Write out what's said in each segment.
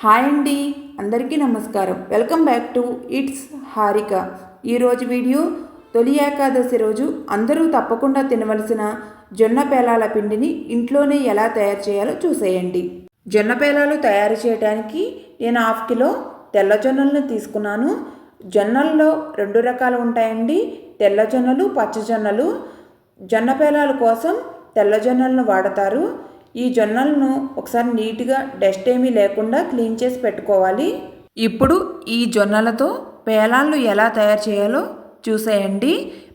Hi అండి, అందరికీ నమస్కారం. Welcome back to it's Harika. ఈరోజు వీడియో తొలి ఏకాదశి రోజు అందరూ తప్పకుండా తినవలసిన జొన్న పేలాల పిండిని ఇంట్లోనే ఎలా తయారు చేయాలో చూసేయండి. జొన్న పేలాలు తయారు చేయడానికి నేను 1/2 కిలో తెల్ల జొన్నలను తీసుకున్నాను. జొన్నల్లో 2 రకాలు ఉంటాయండి, తెల్ల జొన్నలు, పచ్చ జొన్నలు. జొన్న పేలాల కోసం తెల్ల జొన్నలను వాడతారు. ఈ జొన్నలను ఒకసారి నీట్గా డస్ట్ ఏమీ లేకుండా క్లీన్ చేసి పెట్టుకోవాలి. ఇప్పుడు ఈ జొన్నలతో పేలాలను ఎలా తయారు చేయాలో చూసేయండి.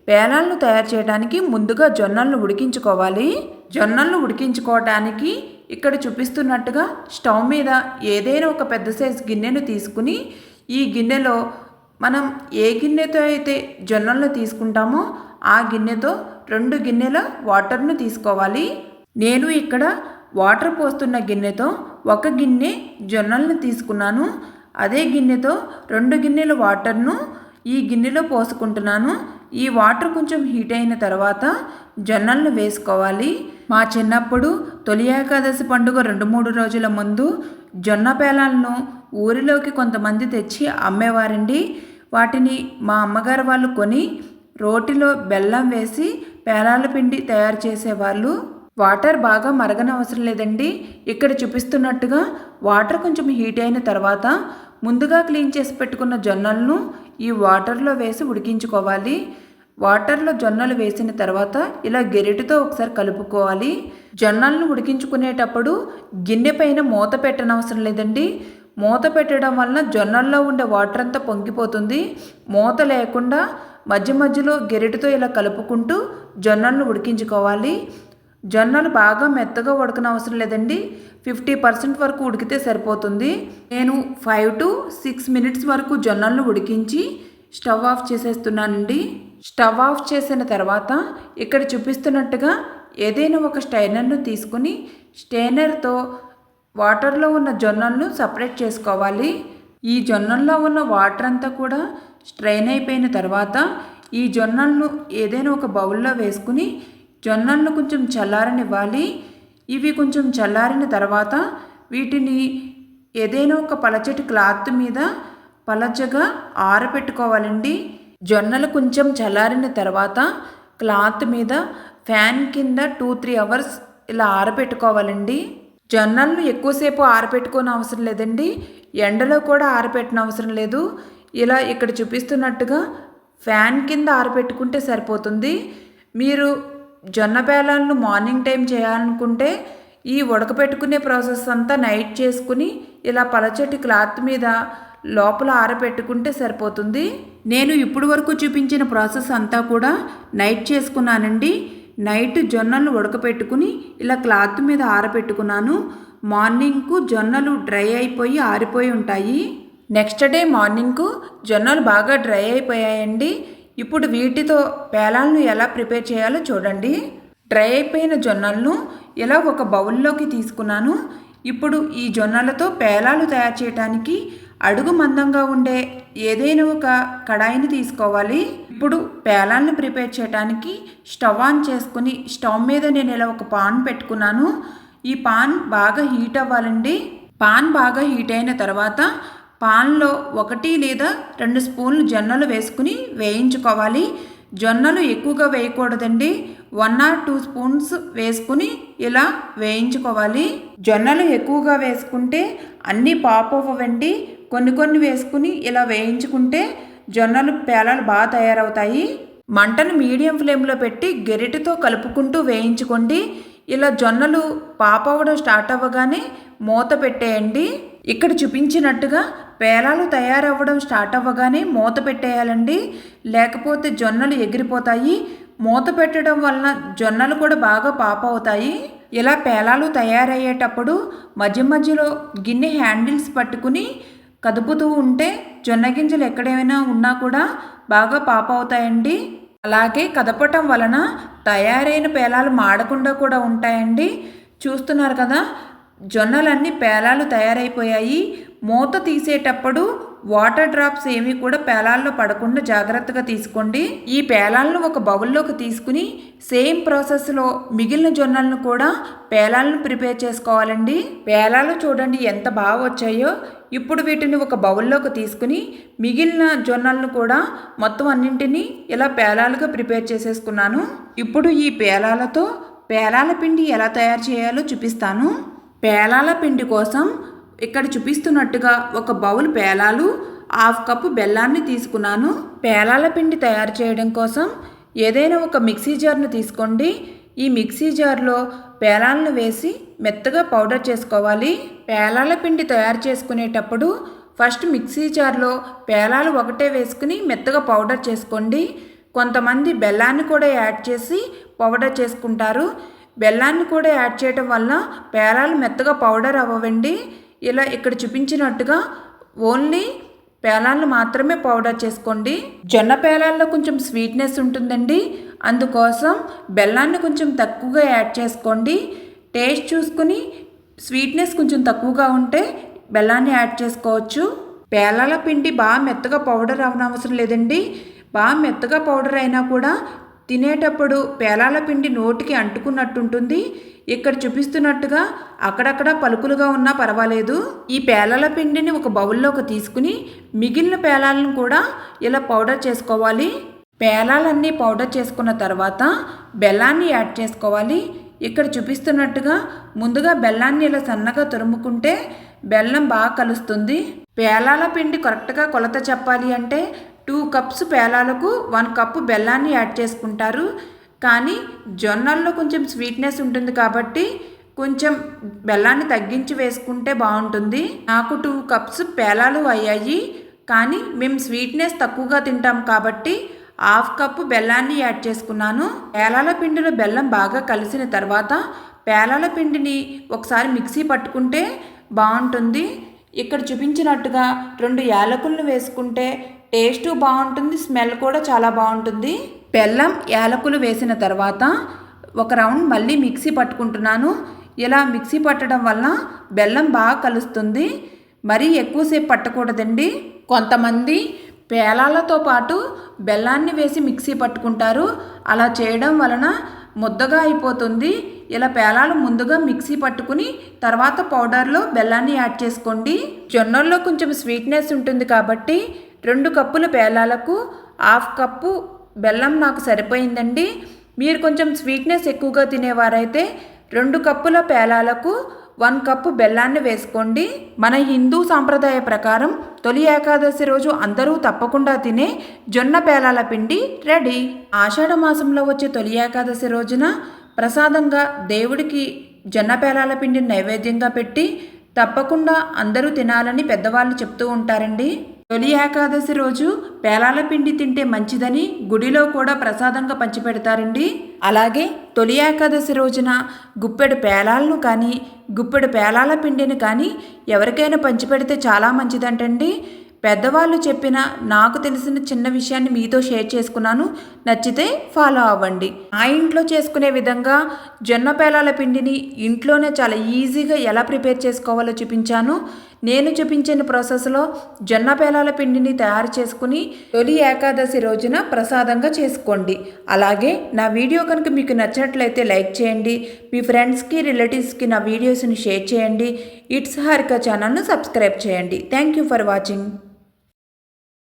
పేలాలను తయారు చేయడానికి ముందుగా జొన్నలను ఉడికించుకోవాలి. జొన్నలను ఉడికించుకోవడానికి ఇక్కడ చూపిస్తున్నట్టుగా స్టవ్ మీద ఏదైనా ఒక పెద్ద సైజు గిన్నెను తీసుకుని ఈ గిన్నెలో మనం ఏ గిన్నెతో అయితే జొన్నలను తీసుకుంటామో ఆ గిన్నెతో 2 గిన్నెల వాటర్ను తీసుకోవాలి. నేను ఇక్కడ వాటర్ పోస్తున్న గిన్నెతో 1 గిన్నె జొన్నలను తీసుకున్నాను. అదే గిన్నెతో 2 గిన్నెల వాటర్ను ఈ గిన్నెలో పోసుకుంటున్నాను. ఈ వాటర్ కొంచెం హీట్ అయిన తర్వాత జొన్నలను వేసుకోవాలి. మా చిన్నప్పుడు తొలి ఏకాదశి పండుగ 2-3 రోజుల ముందు జొన్న పేలాలను ఊరిలోకి కొంతమంది తెచ్చి అమ్మేవారండి. వాటిని మా అమ్మగారు వాళ్ళు కొని రోటిలో బెల్లం వేసి పేలాల పిండి తయారు చేసేవాళ్ళు. వాటర్ బాగా మరగనవసరం లేదండి. ఇక్కడ చూపిస్తున్నట్టుగా వాటర్ కొంచెం హీట్ అయిన తర్వాత ముందుగా క్లీన్ చేసి పెట్టుకున్న జొన్నలను ఈ వాటర్లో వేసి ఉడికించుకోవాలి. వాటర్లో జొన్నలు వేసిన తర్వాత ఇలా గెరిటితో ఒకసారి కలుపుకోవాలి. జొన్నలను ఉడికించుకునేటప్పుడు గిన్నె పైన మూత పెట్టనవసరం లేదండి. మూత పెట్టడం వలన జొన్నల్లో ఉండే వాటర్ అంతా పొంగిపోతుంది. మూత లేకుండా మధ్య మధ్యలో గెరిటితో ఇలా కలుపుకుంటూ జొన్నలను ఉడికించుకోవాలి. జొన్నలు బాగా మెత్తగా ఉడకనవసరం లేదండి, 50% వరకు ఉడికితే సరిపోతుంది. నేను 5 to 6 minutes వరకు జొన్నలను ఉడికించి స్టవ్ ఆఫ్ చేసేస్తున్నానండి. స్టవ్ ఆఫ్ చేసిన తర్వాత ఇక్కడ చూపిస్తున్నట్టుగా ఏదైనా ఒక స్ట్రైనర్ను తీసుకుని స్ట్రైనర్తో వాటర్లో ఉన్న జొన్నలను సపరేట్ చేసుకోవాలి. ఈ జొన్నల్లో ఉన్న వాటర్ అంతా కూడా స్ట్రైన్ అయిపోయిన తర్వాత ఈ జొన్నలను ఏదైనా ఒక బౌల్లో వేసుకుని జొన్నలను కొంచెం చల్లారనివ్వాలి. ఇవి కొంచెం చల్లారిన తర్వాత వీటిని ఏదైనా ఒక పలచటి క్లాత్ మీద పలచగా ఆరబెట్టుకోవాలండి. జొన్నలు కొంచెం చల్లారిన తర్వాత క్లాత్ మీద ఫ్యాన్ కింద 2-3 hours ఇలా ఆరబెట్టుకోవాలండి. జొన్నలను ఎక్కువసేపు ఆరబెట్టుకోని అవసరం లేదండి, ఎండలో కూడా ఆరబెట్టిన అవసరం లేదు. ఇలా ఇక్కడ చూపిస్తున్నట్టుగా ఫ్యాన్ కింద ఆరబెట్టుకుంటే సరిపోతుంది. మీరు జొన్న పేలాలను మార్నింగ్ టైం చేయాలనుకుంటే ఈ ఉడకపెట్టుకునే ప్రాసెస్ అంతా నైట్ చేసుకుని ఇలా పలచటి క్లాత్ మీద లోపల ఆరబెట్టుకుంటే సరిపోతుంది. నేను ఇప్పుడు వరకు చూపించిన ప్రాసెస్ అంతా కూడా నైట్ చేసుకున్నానండి. నైట్ జొన్నలు ఉడకపెట్టుకుని ఇలా క్లాత్ మీద ఆరబెట్టుకున్నాను. మార్నింగ్కు జొన్నలు డ్రై అయిపోయి ఆరిపోయి ఉంటాయి. నెక్స్ట్ డే మార్నింగ్కు జొన్నలు బాగా డ్రై అయిపోయాయండి. ఇప్పుడు వీటితో పేలాలను ఎలా ప్రిపేర్ చేయాలో చూడండి. డ్రై అయిపోయిన జొన్నలను ఇలా ఒక బౌల్లోకి తీసుకున్నాను. ఇప్పుడు ఈ జొన్నలతో పేలాలు తయారు చేయడానికి అడుగు మందంగా ఉండే ఏదైనా ఒక కడాయిని తీసుకోవాలి. ఇప్పుడు పేలాలను ప్రిపేర్ చేయడానికి స్టవ్ ఆన్ చేసుకుని స్టవ్ మీద నేను ఇలా ఒక పాన్ పెట్టుకున్నాను. ఈ పాన్ బాగా హీట్ అవ్వాలండి. పాన్ బాగా హీట్ అయిన తర్వాత పాన్లో 1 లేదా 2 స్పూన్లు జొన్నలు వేసుకుని వేయించుకోవాలి. జొన్నలు ఎక్కువగా వేయకూడదండి, 1 or 2 స్పూన్స్ వేసుకుని ఇలా వేయించుకోవాలి. జొన్నలు ఎక్కువగా వేసుకుంటే అన్నీ పాపవ్వండి. కొన్ని వేసుకుని ఇలా వేయించుకుంటే జొన్నలు పేలాలు బాగా తయారవుతాయి. మంటను మీడియం ఫ్లేమ్లో పెట్టి గెరిటితో కలుపుకుంటూ వేయించుకోండి. ఇలా జొన్నలు పాపవడం స్టార్ట్ అవ్వగానే మూత పెట్టేయండి. ఇక్కడ చూపించినట్టుగా పేలాలు తయారవ్వడం స్టార్ట్ అవ్వగానే మూత పెట్టేయాలండి, లేకపోతే జొన్నలు ఎగిరిపోతాయి. మూత పెట్టడం వలన జొన్నలు కూడా బాగా పాప అవుతాయి. ఇలా పేలాలు తయారయ్యేటప్పుడు మధ్య మధ్యలో గిన్నె హ్యాండిల్స్ పట్టుకుని కదుపుతూ ఉంటే జొన్న గింజలు ఎక్కడైనా ఉన్నా కూడా బాగా పాప అవుతాయండి. అలాగే కదపటం వలన తయారైన పేలాలు మాడకుండా కూడా ఉంటాయండి. చూస్తున్నారు కదా, జొన్నలన్నీ పేలాలు తయారైపోయాయి. మూత తీసేటప్పుడు వాటర్ డ్రాప్స్ ఏమీ కూడా పేలాల్లో పడకుండా జాగ్రత్తగా తీసుకోండి. ఈ పేలాలను ఒక బౌల్లోకి తీసుకుని సేమ్ ప్రాసెస్లో మిగిలిన జొన్నలను కూడా పేలాలను ప్రిపేర్ చేసుకోవాలండి. పేలాలు చూడండి ఎంత బాగా వచ్చాయో. ఇప్పుడు వీటిని ఒక బౌల్లోకి తీసుకుని మిగిలిన జొన్నలను కూడా మొత్తం అన్నింటినీ ఇలా పేలాలుగా ప్రిపేర్ చేసేసుకున్నాను. ఇప్పుడు ఈ పేలాలతో పేలాల పిండి ఎలా తయారు చేయాలో చూపిస్తాను. పేలాల పిండి కోసం ఇక్కడ చూపిస్తున్నట్టుగా ఒక బౌల్ పేలాలు, 1/2 కప్పు బెల్లాన్ని తీసుకున్నాను. పేలాల పిండి తయారు చేయడం కోసం ఏదైనా ఒక మిక్సీ జార్ను తీసుకోండి. ఈ మిక్సీ జార్లో పేలాలను వేసి మెత్తగా పౌడర్ చేసుకోవాలి. పేలాల పిండి తయారు చేసుకునేటప్పుడు ఫస్ట్ మిక్సీ జార్లో పేలాలు ఒకటే వేసుకుని మెత్తగా పౌడర్ చేసుకోండి. కొంతమంది బెల్లాన్ని కూడా యాడ్ చేసి పౌడర్ చేసుకుంటారు. బెల్లాన్ని కూడా యాడ్ చేయడం వల్ల పేలాలు మెత్తగా పౌడర్ అవ్వండి. ఇలా ఇక్కడ చూపించినట్టుగా ఓన్లీ పేలాలను మాత్రమే పౌడర్ చేసుకోండి. జొన్న పేలాల్లో కొంచెం స్వీట్నెస్ ఉంటుందండి. అందుకోసం బెల్లాన్ని కొంచెం తక్కువగా యాడ్ చేసుకోండి. టేస్ట్ చూసుకుని స్వీట్నెస్ కొంచెం తక్కువగా ఉంటే బెల్లాన్ని యాడ్ చేసుకోవచ్చు. పేలాల పిండి బాగా మెత్తగా పౌడర్ అవనవసరం లేదండి. బాగా మెత్తగా పౌడర్ అయినా కూడా తినేటప్పుడు పేలాల పిండి నోటికి అంటుకున్నట్టుంటుంది. ఇక్కడ చూపిస్తున్నట్టుగా అక్కడక్కడ పలుకులుగా ఉన్నా పర్వాలేదు. ఈ పేలాల పిండిని ఒక బౌల్లోకి తీసుకుని మిగిలిన పేలాలను కూడా ఇలా పౌడర్ చేసుకోవాలి. పేలాలన్నీ పౌడర్ చేసుకున్న తర్వాత బెల్లాన్ని యాడ్ చేసుకోవాలి. ఇక్కడ చూపిస్తున్నట్టుగా ముందుగా బెల్లాన్ని ఇలా సన్నగా తురుముకుంటే బెల్లం బాగా కలుస్తుంది. పేలాల పిండి కరెక్ట్గా కొలత చెప్పాలి అంటే 2 కప్స్ పేలాలకు 1 కప్పు బెల్లాన్ని యాడ్ చేసుకుంటారు. కానీ జొన్నల్లో కొంచెం స్వీట్నెస్ ఉంటుంది కాబట్టి కొంచెం బెల్లాన్ని తగ్గించి వేసుకుంటే బాగుంటుంది. నాకు 2 కప్స్ పేలాలు అయ్యాయి. కానీ మేము స్వీట్నెస్ తక్కువగా తింటాం కాబట్టి 1/2 కప్పు బెల్లాన్ని యాడ్ చేసుకున్నాను. పేలాల పిండిలో బెల్లం బాగా కలిసిన తర్వాత పేలాల పిండిని ఒకసారి మిక్సీ పట్టుకుంటే బాగుంటుంది. ఇక్కడ చూపించినట్టుగా 2 యాలకులను వేసుకుంటే టేస్ట్ బాగుంటుంది, స్మెల్ కూడా చాలా బాగుంటుంది. బెల్లం యాలకులు వేసిన తర్వాత ఒక రౌండ్ మళ్ళీ మిక్సీ పట్టుకుంటున్నాను. ఇలా మిక్సీ పట్టడం వల్ల బెల్లం బాగా కలుస్తుంది. మరీ ఎక్కువసేపు పట్టకూడదండి. కొంతమంది పేలాలతో పాటు బెల్లాన్ని వేసి మిక్సీ పట్టుకుంటారు. అలా చేయడం వలన ముద్దగా అయిపోతుంది. ఇలా పేలాలు ముందుగా మిక్సీ పట్టుకుని తర్వాత పౌడర్లో బెల్లాన్ని యాడ్ చేసుకోండి. జొన్నల్లో కొంచెం స్వీట్నెస్ ఉంటుంది కాబట్టి 2 కప్పుల పేలాలకు 1/2 కప్పు బెల్లం నాకు సరిపోయిందండి. మీరు కొంచెం స్వీట్నెస్ ఎక్కువగా తినేవారైతే 2 కప్పుల పేలాలకు 1 కప్పు బెల్లాన్ని వేసుకోండి. మన హిందూ సాంప్రదాయ ప్రకారం తొలి ఏకాదశి రోజు అందరూ తప్పకుండా తినే జొన్న పేలాల పిండి రెడీ. ఆషాఢ మాసంలో వచ్చే తొలి ఏకాదశి రోజున ప్రసాదంగా దేవుడికి జొన్న పేలాల పిండిని నైవేద్యంగా పెట్టి తప్పకుండా అందరూ తినాలని పెద్దవాళ్ళు చెప్తూ ఉంటారండి. తొలి ఏకాదశి రోజు పేలాల పిండి తింటే మంచిదని గుడిలో కూడా ప్రసాదంగా పంచిపెడతారండి. అలాగే తొలి ఏకాదశి రోజున గుప్పెడు పేలాలను కానీ గుప్పెడు పేలాల పిండిని కానీ ఎవరికైనా పంచిపెడితే చాలా మంచిదంటండి. పెద్దవాళ్ళు చెప్పిన నాకు తెలిసిన చిన్న విషయాన్ని మీతో షేర్ చేసుకున్నాను. నచ్చితే ఫాలో అవ్వండి. ఆ ఇంట్లో చేసుకునే విధంగా జొన్న పేలాల పిండిని ఇంట్లోనే చాలా ఈజీగా ఎలా ప్రిపేర్ చేసుకోవాలో చూపించాను. నేను చూపించిన ప్రాసెస్లో జొన్న పేలాల పిండిని తయారు చేసుకుని తొలి ఏకాదశి రోజున ప్రసాదంగా చేసుకోండి. అలాగే నా వీడియో కనుక మీకు నచ్చినట్లయితే లైక్ చేయండి. మీ ఫ్రెండ్స్కి రిలేటివ్స్కి నా వీడియోస్ని షేర్ చేయండి. ఇట్స్ హారిక ఛానల్ను సబ్స్క్రైబ్ చేయండి. Thank you for watching.